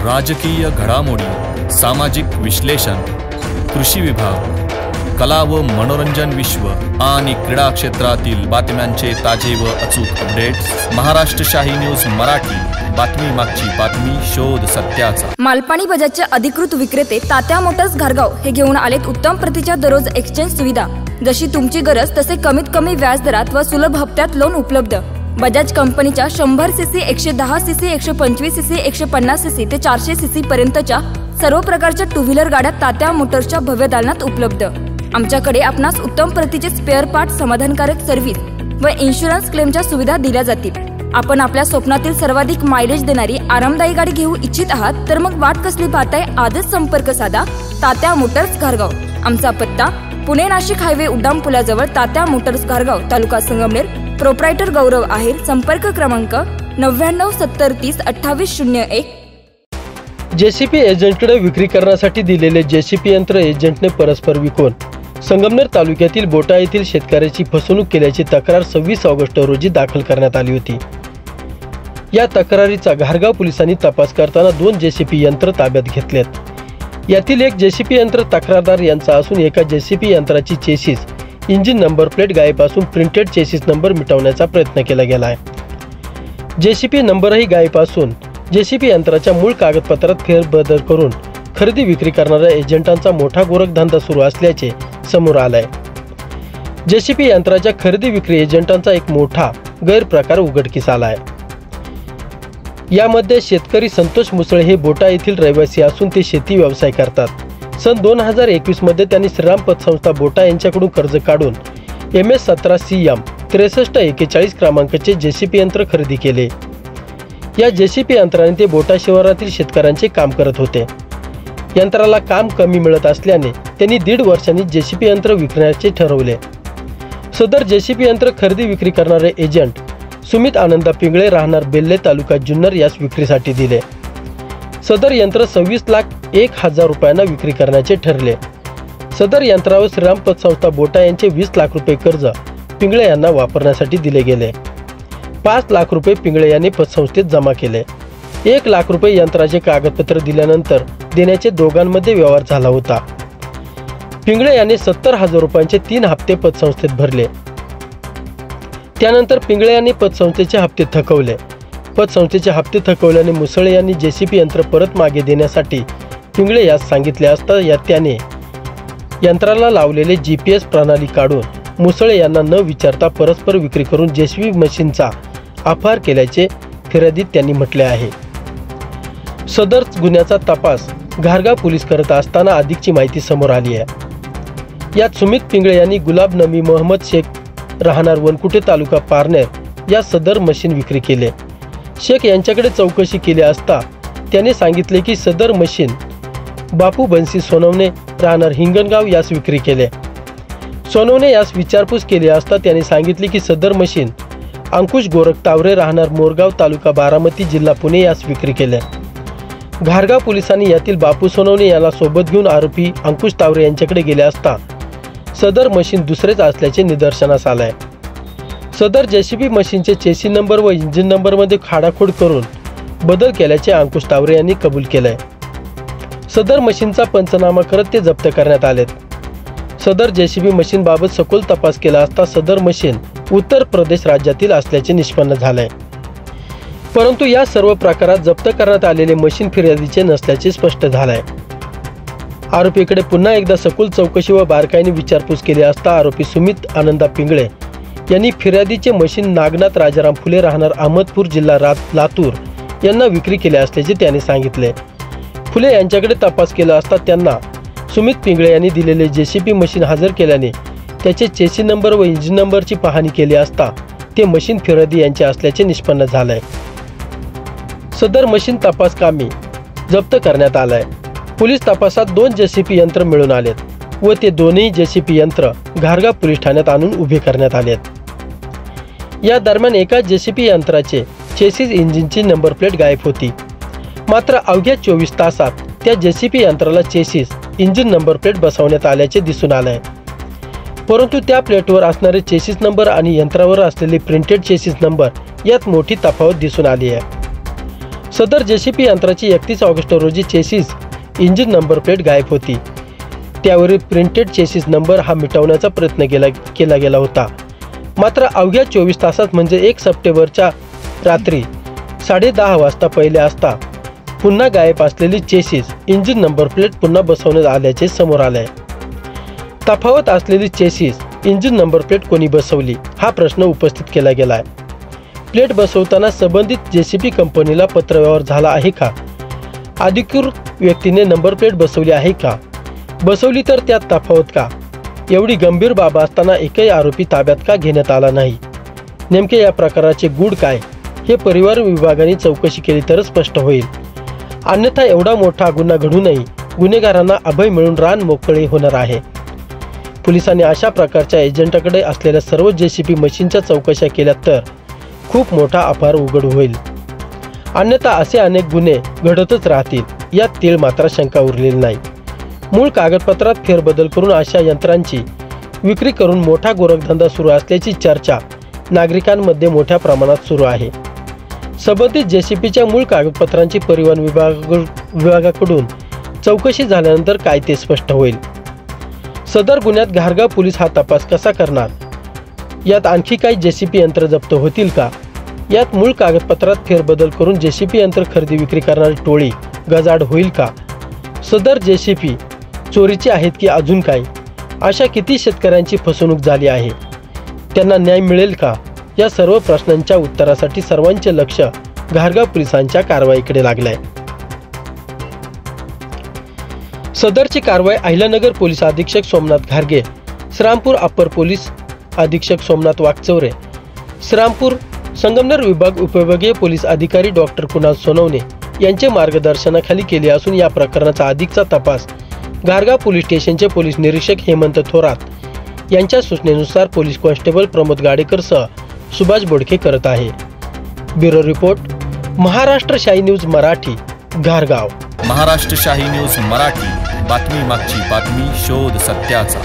राजकीय घडामोडी, सामाजिक विश्लेषण, कृषी विभाग, कला व मनोरंजन विश्व आणि क्रीडा क्षेत्रातील बातम्यांचे ताजे व अचूक अपडेट्स महाराष्ट्र शाही न्यूज मराठी। बातमी मागची बातमी, शोध सत्याचा। मालपाणी बजाजचे अधिकृत विक्रेते तात्या मोटर्स घारगाव हे घेऊन आलेत उत्तम प्रतीच्या दररोज एक्सचेंज सुविधा। जशी तुमची गरज तसे कमीत कमी व्याज दरात व सुलभ हप्त्यात लोन उपलब्ध। बजाज कंपनीच्या 100 सीसी, 110 सीसी, 125 सीसी, 150 सीसी ते 400 सीसी पर्यंतच्या सर्व प्रकारच्या टू व्हीलर गाड्या तात्या मोटर्सच्या भव्य दालनात उपलब्ध। आमच्याकडे आपणास उत्तम प्रतीचे स्पेअर पार्ट, समाधानकारक सर्व्हिस व इन्शुरन्स क्लेमच्या सुविधा दिल्या जातील। आपण आपल्या स्वप्नातील सर्वाधिक मायलेज देणारी आरामदायी गाडी घेऊ इच्छित आहात तर मग वाट कसली पाहताय? आजच संपर्क साधा तात्या मोटर्स घारगाव। आमचा पत्ता पुणे नाशिक हायवे उड्डाण पुलाजवळ, तात्या मोटर्स घारगाव, तालुका संगमनेर। प्रोप्रायटर गौरव आहेर। संपर्क क्रमांक 99 70 30 28 01। जेसीपी एजंटकडे विक्री करण्यासाठी दिलेले जेसीपी यंत्र एजंटने परस्पर विकून संगमनेर तालुक्यातील बोटा येथील शेतकऱ्याची फसवणूक केल्याची तक्रार 26 ऑगस्ट रोजी दाखल करण्यात आली होती। या तक्रारीचा घारगाव पोलिसांनी तपास करताना 2 जेसीपी यंत्र ताब्यात घेतलेत। यातील एक जेसीपी यंत्र तक्रारदार यांचा असून एका जेसीपी यंत्राची चेसिस, इंजिन नंबर प्लेट गायब असून प्रिंटेड चेसिस नंबर मिटवण्याचा प्रयत्न केला गेला आहे। जेसीपी नंबरही गायब असून जेसीपी यंत्राच्या मूळ कागदपत्रात फेरबदल करून खरेदी विक्री करणाऱ्या एजंटांचा मोठा गोरखधंदा सुरू असल्याचे समोर आलाय। जेसीपी यंत्राच्या खरेदी विक्री एजंटांचा एक मोठा गैरप्रकार उघडकीस आलाय। यामध्ये शेतकरी संतोष मुसळे हे बोटा येथील रहिवासी असून ते शेती व्यवसाय करतात। सन 2021 मध्ये त्यांनी श्रीराम पतसंस्था बोटा यांच्याकडून कर्ज काढून MS 17 CM 6341 क्रमांकाचे जेसीपी यंत्र खरेदी केले। या जेसीपी यंत्राने ते बोटा शिवारातील शेतकऱ्यांचे काम करत होते। यंत्राला काम कमी मिळत असल्याने त्यांनी 1.5 वर्षांनी जेसीपी यंत्र विकण्याचे ठरवले। सदर जेसीपी यंत्र खरेदी विक्री करणारे एजंट सुमित आनंदा पिंगळे राहणार बेल्ले, तालुका जुन्नर यास विक्रीसाठी दिले। सदर यंत्र 26,01,000 रुपयांना विक्री करण्याचे ठरले। सदर यंत्रावर श्रीराम पतसंस्था बोटा यांचे 20 लाख रुपये कर्ज पिंगळे यांना वापरण्यासाठी दिले गेले। 5 लाख रुपये पिंगळे यांनी पतसंस्थेत जमा केले। 1 लाख रुपये यंत्राचे कागदपत्र दिल्यानंतर देण्याचे दोघांमध्ये व्यवहार झाला होता। पिंगळे यांनी 70,000 रुपयांचे 3 हप्ते पतसंस्थेत भरले। त्यानंतर पिंगळे यांनी पतसंस्थेचे हप्ते थकवले। पतसंस्थेचे हप्ते थकवल्याने मुसळे यांनी जेसीपी यंत्र परत मागे देण्यासाठी पिंगळे यास सांगितले असता त्याने यंत्राला लावलेले GPS प्रणाली काढून मुसळे यांना न विचारता परस्पर विक्री करून जेसीबी मशीनचा अपहार केल्याचे फिर्यादीत त्यांनी म्हटले आहे। सदर गुन्ह्याचा तपास घारगाव पोलीस करत असताना अधिकची माहिती समोर आली आहे। यात सुमित पिंगळे यांनी गुलाब नबी मोहम्मद शेख राहणार वनकुटे, तालुका पारनेर या सदर मशीन विक्री केले। शेख यांच्याकडे चौकशी केली असता त्याने सांगितले की सदर मशीन बापू बनसी सोनवणे राहणार हिंगणगाव यास विक्री केले। सोनवणे यास विचारपूस केली असता त्याने सांगितले की सदर मशीन अंकुश गोरख तावरे राहणार मोरगाव, तालुका बारामती, जिल्हा पुणे यास विक्री केले। घारगाव पोलिसांनी यातील बापू सोनवणे याला सोबत घेऊन आरोपी अंकुश तावरे यांच्याकडे गेले असता सदर मशीन दुसरेच असल्याचे निदर्शनास आले। सदर जेसीबी मशीनचे चेसी नंबर व इंजिन नंबरमध्ये खाडाखोड करून बदल केल्याचे अंकुश तावरे यांनी कबूल केले। सदर मशीनचा पंचनामा करत ते जप्त करण्यात आलेत। सदर जेसीबी मशीन बाबत सखोल तपास केला असता सदर मशीन उत्तर प्रदेश राज्यातील असल्याचे निष्पन्न झाले। परंतु या सर्व प्रकारात जप्त करण्यात आलेले मशीन फिर्यादीचे नसल्याचे स्पष्ट झाले। आरोपीकडे पुन्हा एकदा सखोल चौकशी व बारकाईने विचारपूस केली असता आरोपी सुमित आनंदा पिंगळे यांनी फिर्यादीचे मशीन नागनाथ राजाराम फुले राहणार अहमदपूर, जिल्हा लातूर यांना विक्री केले असल्याचे त्याने सांगितले। फुले यांच्याकडे तपास केला असता त्यांना सुमित पिंगळे यांनी दिलेले जेसीबी मशीन हजर केल्याने त्याचे चेसी नंबर व इंजिन नंबरची पाहणी केली असता ते मशीन फिर्यादी यांचे असल्याचे निष्पन्न झाले। सदर मशीन तपास कामी जप्त करण्यात आलाय। पोलीस तपासात 2 जेसीबी यंत्र मिळून आलेत व ते दोन्ही जेसीबी यंत्र घारगाव पोलीस ठाण्यात आणून उभे करण्यात आलेत। या दरम्यान एका जेसीबी यंत्राचे चेसिस इंजिनची नंबर प्लेट गायब होती। मात्र अवघ्या 24 तासात त्या जेसीबी यंत्राला चेसिस इंजिन नंबर प्लेट बसवण्यात आल्याचे दिसून आले। परंतु त्या प्लेटवर असणारे चेसिस नंबर आणि यंत्रावर असलेले प्रिंटेड चेसिस नंबर यात मोठी तफावत दिसून आली आहे। सदर जेसीपी यंत्राची 31 ऑगस्ट रोजी चेसिस इंजिन नंबर प्लेट गायब होती। त्यावरील प्रिंटेड चेसिस नंबर हा मिटवण्याचा प्रयत्न केला गेला होता, मात्र अवघ्या 24 तासात म्हणजे 1 सप्टेंबरच्या रात्री 10:30 वाजता पहिले असता पुन्हा गायब असलेली चेसिस इंजिन नंबर प्लेट पुन्हा बसवण्यात आल्याचे समोर आले। तफावत असलेली चेसिस इंजिन नंबर प्लेट कोणी बसवली हा प्रश्न उपस्थित केला गेला आहे। प्लेट बसवताना संबंधित जेसीपी कंपनीला पत्रव्यवहार झाला आहे का? अधिकृत व्यक्तीने नंबर प्लेट बसवली आहे का? बसवली तर त्यात तफावत का? एवढी गंभीर बाब असताना एकही आरोपी ताब्यात का घेण्यात आला नाही? नेमके या प्रकाराचे गूढ काय हे परिवहन विभागाने चौकशी केली तर स्पष्ट होईल। अन्यथा एवढा मोठा गुन्हा घडूनही गुन्हेगारांना अभय मिळून रान मोकळे होणार आहे। पोलिसांनी अशा प्रकारच्या एजंटाकडे असलेल्या सर्व जेसीपी मशीनच्या चौकशा केल्या तर खूप मोठा अपार उघड होईल, अन्यथा असे अनेक गुन्हे घडतच राहतील यात तीळ मात्र शंका उरलेली नाही। मूळ कागदपत्रात फेरबदल करून अशा यंत्रांची विक्री करून मोठा गोरखधंदा सुरू असल्याची चर्चा नागरिकांमध्ये मोठ्या प्रमाणात सुरू आहे। संबंधित जेसीपीच्या मूळ कागदपत्रांची परिवहन विभागाकडून चौकशी झाल्यानंतर काय ते स्पष्ट होईल। सदर गुन्ह्यात घारगाव पोलीस हा तपास कसा करणार? यात आणखी काही जेसीपी यंत्र जप्त होतील का? यात मूळ कागदपत्रात फेरबदल करून जेसीपी यंत्र खरेदी विक्री करणारी टोळी गजाआड होईल का? सदर जेसीपी चोरीची आहेत की अजून काय? अशा किती शेतकऱ्यांची फसवणूक झाली आहे? त्यांना न्याय मिळेल का? या सर्व प्रश्नांच्या उत्तरासाठी सर्वांचे लक्ष घारगाव पोलिसांच्या कारवाईकडे लागले। सदरची कारवाई अहिल्यानगर पोलीस अधीक्षक सोमनाथ घारगे, श्रीरामपूर अप्पर पोलीस अधीक्षक सोमनाथ वाकचौरे, श्रीरामपूर संगमनेर विभाग उपविभागीय पोलीस अधिकारी डॉक्टर कुणाल सोनवणे यांचे मार्गदर्शनाखाली केली असून या प्रकरणाचा अधिकचा तपास घारगाव पोलीस स्टेशनचे पोलीस निरीक्षक हेमंत थोरात यांच्या सूचनेनुसार पोलीस कॉन्स्टेबल प्रमोद गाडेकर सह सुभाष बोडके करत आहे। ब्युरो रिपोर्ट, महाराष्ट्र शाही न्यूज मराठी, घारगाव। महाराष्ट्र शाही न्यूज मराठी, बातमी मागची बातमी, शोध सत्याचा।